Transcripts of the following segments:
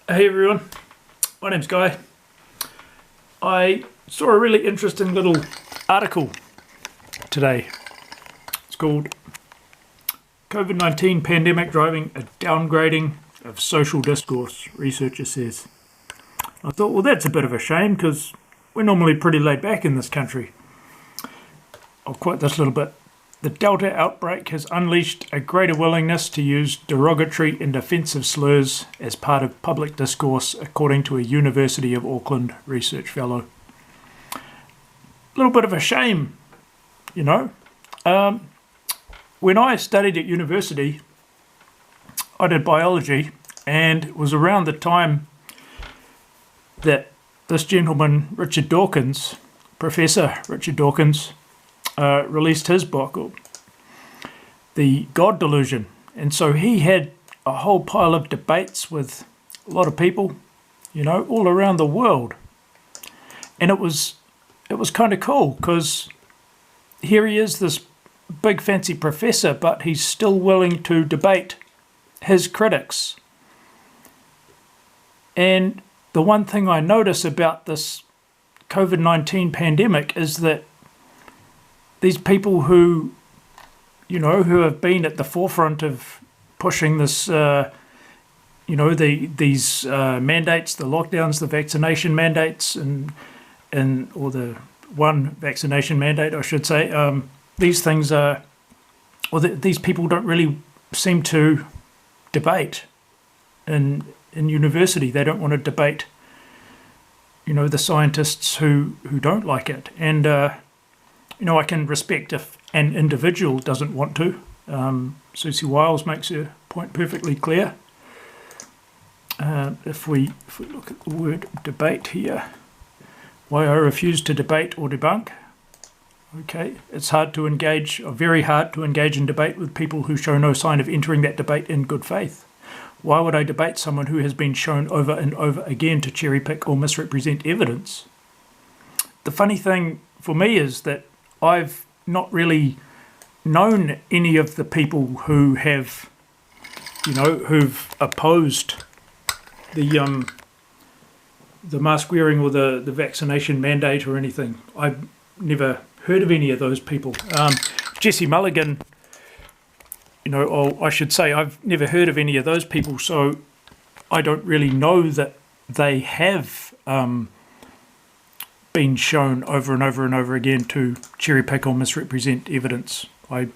Hey everyone, my name's Guy. I saw a really interesting little article today. It's called COVID-19 Pandemic Driving a Downgrading of Social Discourse, researcher says. I thought, well, that's a bit of a shame because we're normally pretty laid back in this country. I'll quote this a little bit. The Delta outbreak has unleashed a greater willingness to use derogatory and offensive slurs as part of public discourse, according to a University of Auckland research fellow. A little bit of a shame, you know. When I studied at university, I did biology, and it was around the time that this gentleman, Richard Dawkins, Professor Richard Dawkins, released his book, The God Delusion. And so he had a whole pile of debates with a lot of people, you know, all around the world. And it was kind of cool because here he is, this big fancy professor, but he's still willing to debate his critics. And the one thing I notice about this COVID-19 pandemic is that these people who, you know, who have been at the forefront of pushing this, these mandates, the lockdowns, the vaccination mandates, or the one vaccination mandate, I should say, these things are, these people don't really seem to debate in university. They don't want to debate, you know, the scientists who don't like it. And I can respect if an individual doesn't want to. Susie Wiles makes her point perfectly clear. If we look at the word debate here, why I refuse to debate or debunk. Okay, it's hard to engage, or very hard to engage in debate with people who show no sign of entering that debate in good faith. Why would I debate someone who has been shown over and over again to cherry pick or misrepresent evidence? The funny thing for me is that I've not really known any of the people who have, who've opposed the mask wearing or the vaccination mandate or anything. I've never heard of any of those people. Jesse Mulligan, or I should say I've never heard of any of those people, so I don't really know that they have been shown over and over and over again to cherry pick or misrepresent evidence. I've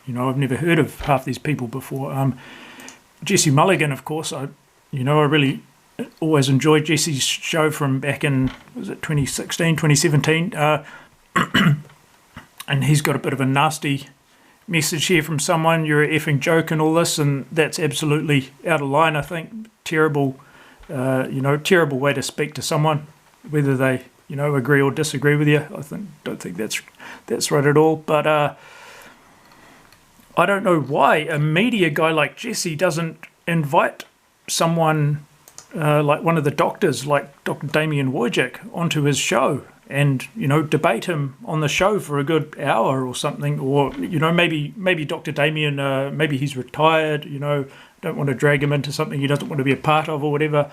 never heard of half these people before. Jesse Mulligan, of course, I really always enjoyed Jesse's show from back in, was it 2016, 2017? And he's got a bit of a nasty message here from someone, you're a effing joke and all this, and that's absolutely out of line, I think. Terrible way to speak to someone, whether they agree or disagree with you. Don't think that's right at all. But I don't know why a media guy like Jesse doesn't invite someone like one of the doctors, like Dr. Damien Wojcik, onto his show and debate him on the show for a good hour or something. Or maybe Dr. Damien, maybe he's retired. Don't want to drag him into something he doesn't want to be a part of or whatever.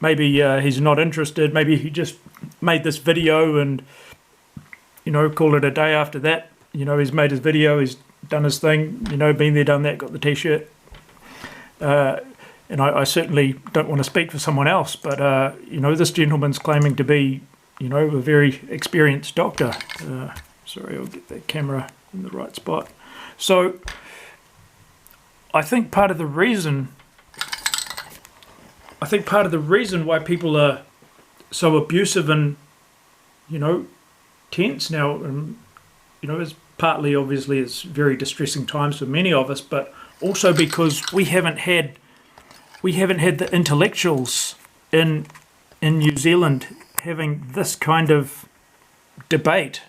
Maybe he's not interested. Maybe he just made this video and, call it a day after that. He's made his video, he's done his thing, been there, done that, got the T-shirt. And I certainly don't want to speak for someone else, but, this gentleman's claiming to be, a very experienced doctor. Sorry, I'll get that camera in the right spot. So I think part of the reason why people are so abusive and, tense now, is partly, obviously, it's very distressing times for many of us, but also because we haven't had the intellectuals in New Zealand having this kind of debate.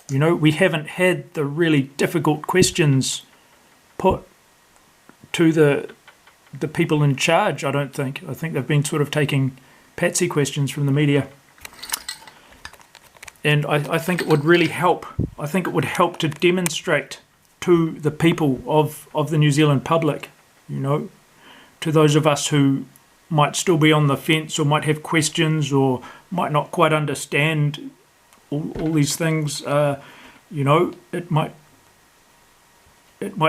We haven't had the really difficult questions put to the people in charge, I don't think. I think they've been sort of taking patsy questions from the media. And I think it would really help. I think it would help to demonstrate to the people of the New Zealand public, to those of us who might still be on the fence, or might have questions, or might not quite understand all these things, you know, it might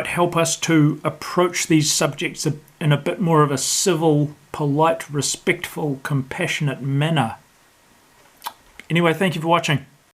help us to approach these subjects in a bit more of a civil, polite, respectful, compassionate manner. Anyway, thank you for watching.